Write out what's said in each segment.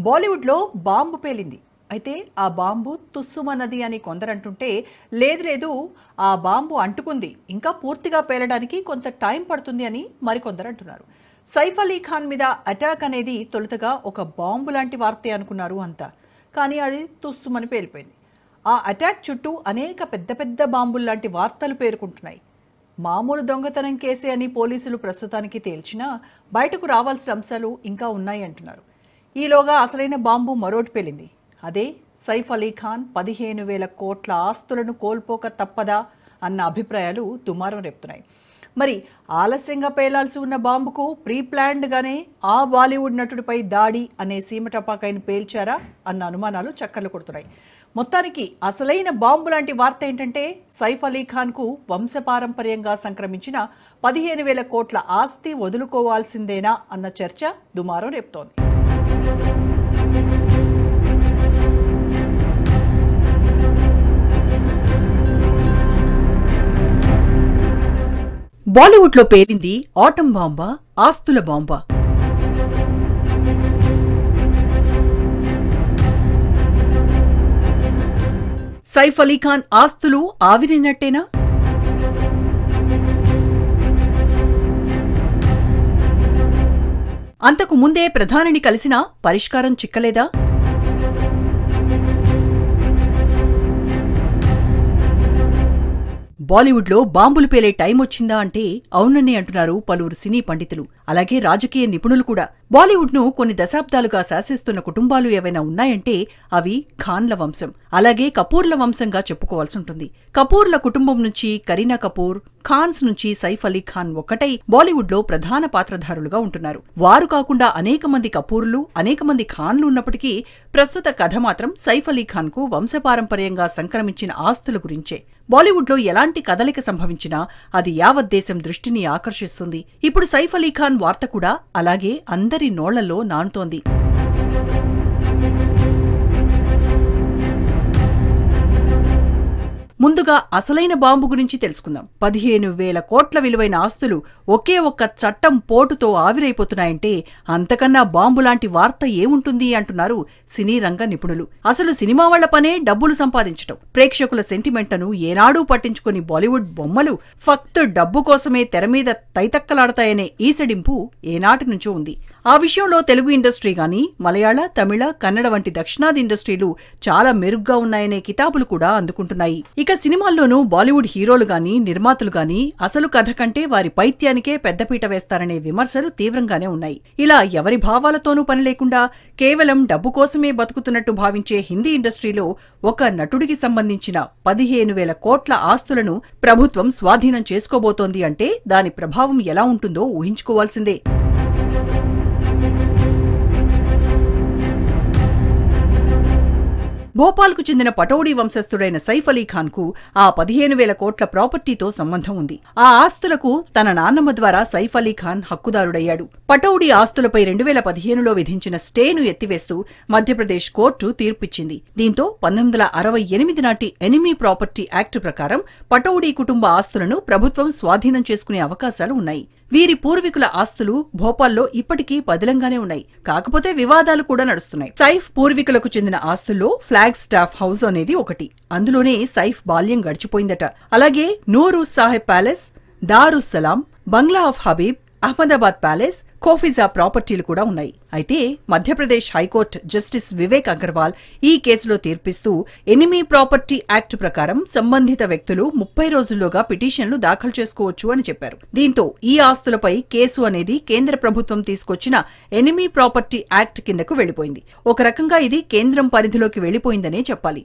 బాలీవుడ్లో బాంబు పేలింది. అయితే ఆ బాంబు తుస్సుమన్నది అని కొందరంటుంటే, లేదు లేదు ఆ బాంబు అంటుకుంది, ఇంకా పూర్తిగా పేలడానికి కొంత టైం పడుతుంది అని మరికొందరు అంటున్నారు. సైఫ్ అలీ ఖాన్ మీద అటాక్ అనేది తొలుతగా ఒక బాంబు లాంటి వార్తే అనుకున్నారు అంతా. కానీ అది తుస్సుమని పేలిపోయింది. ఆ అటాక్ చుట్టూ అనేక పెద్ద పెద్ద బాంబుల్లాంటి వార్తలు పేరుకుంటున్నాయి. మామూలు దొంగతనం కేసే అని పోలీసులు ప్రస్తుతానికి తేల్చినా బయటకు రావాల్సిన అంశాలు ఇంకా ఉన్నాయి అంటున్నారు. ఈలోగా అసలైన బాంబు మరోటి పేలింది. అదే సైఫ్ అలీ ఖాన్ 15,000 కోట్ల ఆస్తులను కోల్పోక తప్పదా అన్న అభిప్రాయాలు దుమారం రేపుతున్నాయి. మరి ఆలస్యంగా పేలాల్సి ఉన్న బాంబుకు ప్రీప్లాన్డ్గానే ఆ బాలీవుడ్ నటుడిపై దాడి అనే సీమ టపాకాయను పేల్చారా అన్న అనుమానాలు చక్కర్లు కొడుతున్నాయి. మొత్తానికి అసలైన బాంబు లాంటి వార్త ఏంటంటే, సైఫ్ అలీ ఖాన్కు వంశపారంపర్యంగా సంక్రమించిన 15,000 కోట్ల ఆస్తి వదులుకోవాల్సిందేనా అన్న చర్చ దుమారం రేపుతోంది. బాలీవుడ్లో పేలింది ఆటం బాంబా, ఆస్తుల బాంబా? సైఫ్ అలీ ఖాన్ ఆస్తులు ఆవిరినట్టేనా? అంతకు ముందే ప్రధానిని కలిసినా పరిష్కారం చిక్కలేదా? బాలీవుడ్లో బాంబులు పేలే టైం వచ్చిందా అంటే అవునని అంటున్నారు పలువురు సినీ పండితులు, అలాగే రాజకీయ నిపుణులు కూడా. బాలీవుడ్ను కొన్ని దశాబ్దాలుగా శాసిస్తున్న కుటుంబాలు ఏవైనా ఉన్నాయంటే అవి ఖాన్ల వంశం, అలాగే కపూర్ల వంశంగా చెప్పుకోవాల్సి ఉంటుంది. కపూర్ల కుటుంబం నుంచి కరీనా కపూర్, ఖాన్స్ నుంచి సైఫ్ అలీ ఖాన్ ఒక్కటై బాలీవుడ్లో ప్రధాన పాత్రధారులుగా ఉంటున్నారు. వారు కాకుండా అనేక మంది కపూర్లు, అనేక మంది ఖాన్లు ఉన్నప్పటికీ ప్రస్తుత కథ మాత్రం సైఫ్ అలీ ఖాన్కు వంశపారంపర్యంగా సంక్రమించిన ఆస్తుల గురించే. బాలీవుడ్లో ఎలాంటి కదలిక సంభవించినా అది యావత్ దేశం దృష్టిని ఆకర్షిస్తుంది. ఇప్పుడు సైఫ్ అలీ ఖాన్ వార్త కూడా అలాగే అందరి నోళ్లలో నానుతోంది. ముందుగా అసలైన బాంబు గురించి తెలుసుకుందాం. 15,000 కోట్ల విలువైన ఆస్తులు ఒకే ఒక్క చట్టం పోటుతో ఆవిరైపోతున్నాయంటే అంతకన్నా బాంబులాంటి వార్త ఏముంటుంది అంటున్నారు సినీ రంగ నిపుణులు. అసలు సినిమా వాళ్ల పనే డబ్బులు సంపాదించటం. ప్రేక్షకుల సెంటిమెంట్ను ఏనాడూ పట్టించుకుని బాలీవుడ్ బొమ్మలు ఫక్త్ డబ్బు కోసమే తెరమీద తైతక్కలాడతాయనే ఈసడింపు ఏనాటి నుంచో ఉంది. ఆ విషయంలో తెలుగు ఇండస్ట్రీ గానీ, మలయాళ, తమిళ, కన్నడ వంటి దక్షిణాది ఇండస్ట్రీలు చాలా మెరుగ్గా ఉన్నాయనే కితాబులు కూడా అందుకుంటున్నాయి. ఇక సినిమాల్లోనూ బాలీవుడ్ హీరోలు గానీ, నిర్మాతలు గానీ అసలు కథ కంటే వారి పైత్యానికే పెద్దపీట వేస్తారనే విమర్శలు తీవ్రంగానే ఉన్నాయి. ఇలా ఎవరి భావాలతోనూ పని లేకుండా కేవలం డబ్బు కోసమే బతుకుతున్నట్టు భావించే హిందీ ఇండస్ట్రీలో ఒక నటుడికి సంబంధించిన 15,000 కోట్ల ఆస్తులను ప్రభుత్వం స్వాధీనం చేసుకోబోతోంది అంటే దాని ప్రభావం ఎలా ఉంటుందో ఊహించుకోవాల్సిందే. భోపాల్కు చెందిన పటౌడీ వంశస్థుడైన సైఫ్ అలీ ఖాన్కు ఆ 15,000 కోట్ల ప్రాపర్టీతో సంబంధం ఉంది. ఆ ఆస్తులకు తన నాన్నమ్మ ద్వారా సైఫ్ అలీ ఖాన్ హక్కుదారుడయ్యాడు. పటౌడీ ఆస్తులపై 2015లో విధించిన స్టేను ఎత్తివేస్తూ మధ్యప్రదేశ్ కోర్టు తీర్పిచ్చింది. దీంతో 1968 నాటి ఎనిమీ ప్రాపర్టీ యాక్ట్ ప్రకారం పటౌడీ కుటుంబ ఆస్తులను ప్రభుత్వం స్వాధీనం చేసుకునే అవకాశాలు ఉన్నాయి. వీరి పూర్వీకుల ఆస్తులు భోపాల్లో ఇప్పటికీ పదిలంగానే ఉన్నాయి. కాకపోతే వివాదాలు కూడా నడుస్తున్నాయి. సైఫ్ పూర్వీకులకు చెందిన ఆస్తుల్లో ఫ్లాగ్ స్టాఫ్ హౌస్ అనేది ఒకటి. అందులోనే సైఫ్ బాల్యం గడిచిపోయిందట. అలాగే నూరుస్ సాహెబ్ ప్యాలెస్, దారుస్ సలాం, బంగ్లా ఆఫ్ హబీబ్, అహ్మదాబాద్ ప్యాలెస్, కోఫిజా ప్రాపర్టీలు కూడా ఉన్నాయి. అయితే మధ్యప్రదేశ్ హైకోర్టు జస్టిస్ వివేక్ అగర్వాల్ ఈ కేసులో తీర్పిస్తూ ఎనిమీ ప్రాపర్టీ యాక్ట్ ప్రకారం సంబంధిత వ్యక్తులు 30 రోజుల్లోగా పిటిషన్లు దాఖలు చేసుకోవచ్చు అని చెప్పారు. దీంతో ఈ ఆస్తులపై కేసు అనేది కేంద్ర ప్రభుత్వం తీసుకొచ్చిన ఎనిమీ ప్రాపర్టీ యాక్ట్ కిందకు వెళ్లిపోయింది. ఒక రకంగా ఇది కేంద్రం పరిధిలోకి వెళ్లిపోయిందనే చెప్పాలి.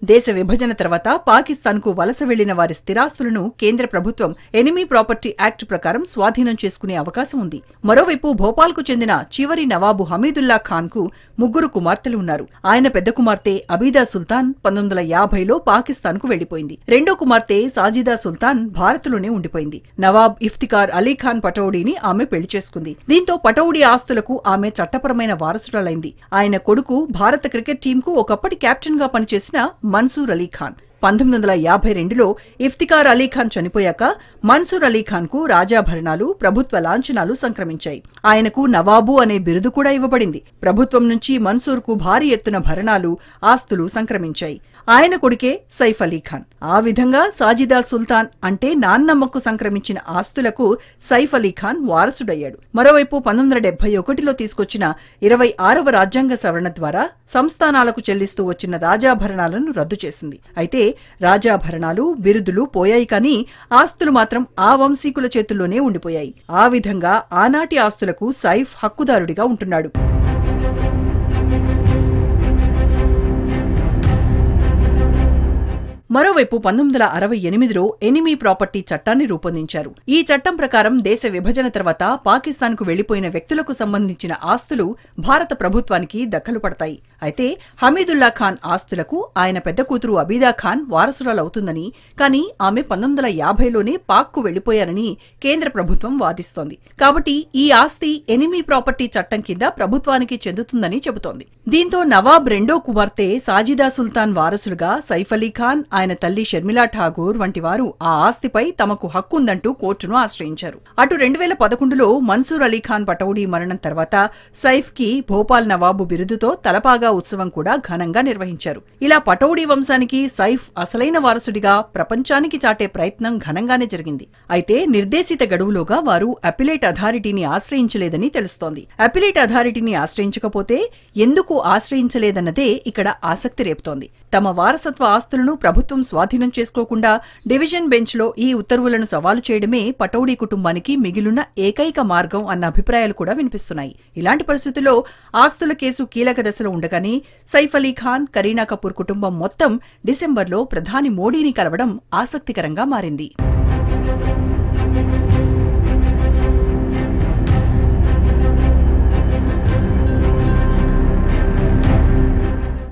దేశ విభజన తర్వాత పాకిస్తాన్కు వలస వెళ్లిన వారి స్థిరాస్తులను కేంద్ర ప్రభుత్వం ఎనిమీ ప్రాపర్టీ యాక్ట్ ప్రకారం స్వాధీనం చేసుకునే అవకాశం ఉంది. మరోవైపు భోపాల్కు చెందిన చివరి నవాబు హమీదుల్లా ఖాన్కు 3 కుమార్తెలు ఉన్నారు. ఆయన పెద్ద కుమార్తె అబీదా సుల్తాన్ 1950లో పాకిస్తాన్కు వెళ్లిపోయింది. రెండో కుమార్తె సాజిదా సుల్తాన్ భారత్లోనే ఉండిపోయింది. నవాబ్ ఇఫ్తికార్ అలీ ఖాన్ పటౌడీని ఆమె పెళ్లి చేసుకుంది. దీంతో పటౌడీ ఆస్తులకు ఆమె చట్టపరమైన వారసురాలైంది. ఆయన కొడుకు భారత క్రికెట్ టీంకు ఒకప్పటి కెప్టెన్ గా పనిచేసిన మన్సూర్ అలీ ఖాన్. 1952లో ఇఫ్తికార్ అలీఖాన్ చనిపోయాక మన్సూర్ అలీఖాన్కు రాజాభరణాలు, ప్రభుత్వ లాంఛనాలు సంక్రమించాయి. ఆయనకు నవాబు అనే బిరుదు కూడా ఇవ్వబడింది. ప్రభుత్వం నుంచి మన్సూర్కు భారీ ఎత్తున భరణాలు, ఆస్తులు సంక్రమించాయి. ఆయన కొడుకే సైఫ్ అలీఖాన్. ఆ విధంగా సాజిదా సుల్తాన్ అంటే నాన్నమ్మకు సంక్రమించిన ఆస్తులకు సైఫ్ అలీఖాన్ వారసుడయ్యాడు. మరోవైపు 1971లో తీసుకొచ్చిన 26వ రాజ్యాంగ సవరణ ద్వారా సంస్థానాలకు చెల్లిస్తూ వచ్చిన రాజాభరణాలను రద్దు చేసింది. అయితే రాజాభరణాలు, బిరుదులు పోయాయి కానీ ఆస్తులు మాత్రం ఆ వంశీకుల చేతుల్లోనే ఉండిపోయాయి. ఆ విధంగా ఆనాటి ఆస్తులకు సైఫ్ హక్కుదారుడిగా ఉంటున్నాడు. మరోవైపు 1968లో ఎనిమీ ప్రాపర్టీ చట్టాన్ని రూపొందించారు. ఈ చట్టం ప్రకారం దేశ విభజన తర్వాత పాకిస్తాన్కు వెళ్లిపోయిన వ్యక్తులకు సంబంధించిన ఆస్తులు భారత ప్రభుత్వానికి దఖలు పడతాయి. అయితే హమీదుల్లా ఖాన్ ఆస్తులకు ఆయన పెద్ద కూతురు అబీదా ఖాన్ వారసురాలవుతుందని, కానీ ఆమె 1950లోనే పాక్కు వెళ్లిపోయారని కేంద్ర ప్రభుత్వం వాదిస్తోంది. కాబట్టి ఈ ఆస్తి ఎనిమీ ప్రాపర్టీ చట్టం కింద ప్రభుత్వానికి చెందుతుందని చెబుతోంది. దీంతో నవాబ్ రెండో కుమార్తె సాజిదా సుల్తాన్ వారసులుగా సైఫ్ అలీ ఖాన్, ఆయన తల్లి షర్మిలా ఠాగూర్ వంటి వారు ఆ ఆస్తిపై తమకు హక్కుందంటూ కోర్టును ఆశ్రయించారు. అటు 2011లో మన్సూర్ అలీఖాన్ పటౌడీ మరణం తర్వాత సైఫ్ కి భోపాల్ నవాబు బిరుదుతో తలపాగా ఉత్సవం కూడా ఘనంగా నిర్వహించారు. ఇలా పటౌడీ వంశానికి సైఫ్ అసలైన వారసుడిగా ప్రపంచానికి చాటే ప్రయత్నం ఘనంగానే జరిగింది. అయితే నిర్దేశిత గడువులోగా వారు అపిలేట్ అథారిటీని ఆశ్రయించలేదని తెలుస్తోంది. అపిలేట్ అథారిటీని ఆశ్రయించకపోతే ఎందుకు ఆశ్రయించలేదన్నదే ఇక్కడ ఆసక్తి రేపుతోంది. తమ వారసత్వ ఆస్తులను ప్రభుత్వం స్వాధీనం చేసుకోకుండా డివిజన్ బెంచ్లో ఈ ఉత్తర్వులను సవాలు చేయడమే పటౌడీ కుటుంబానికి మిగిలిన ఏకైక మార్గం అన్న అభిప్రాయాలు కూడా వినిపిస్తున్నాయి. ఇలాంటి పరిస్థితుల్లో ఆస్తుల కేసు కీలక దశలో ఉండగానే సైఫ్ అలీ ఖాన్, కరీనా కపూర్ కుటుంబం మొత్తం డిసెంబర్లో ప్రధాని మోడీని కలవడం ఆసక్తికరంగా మారింది.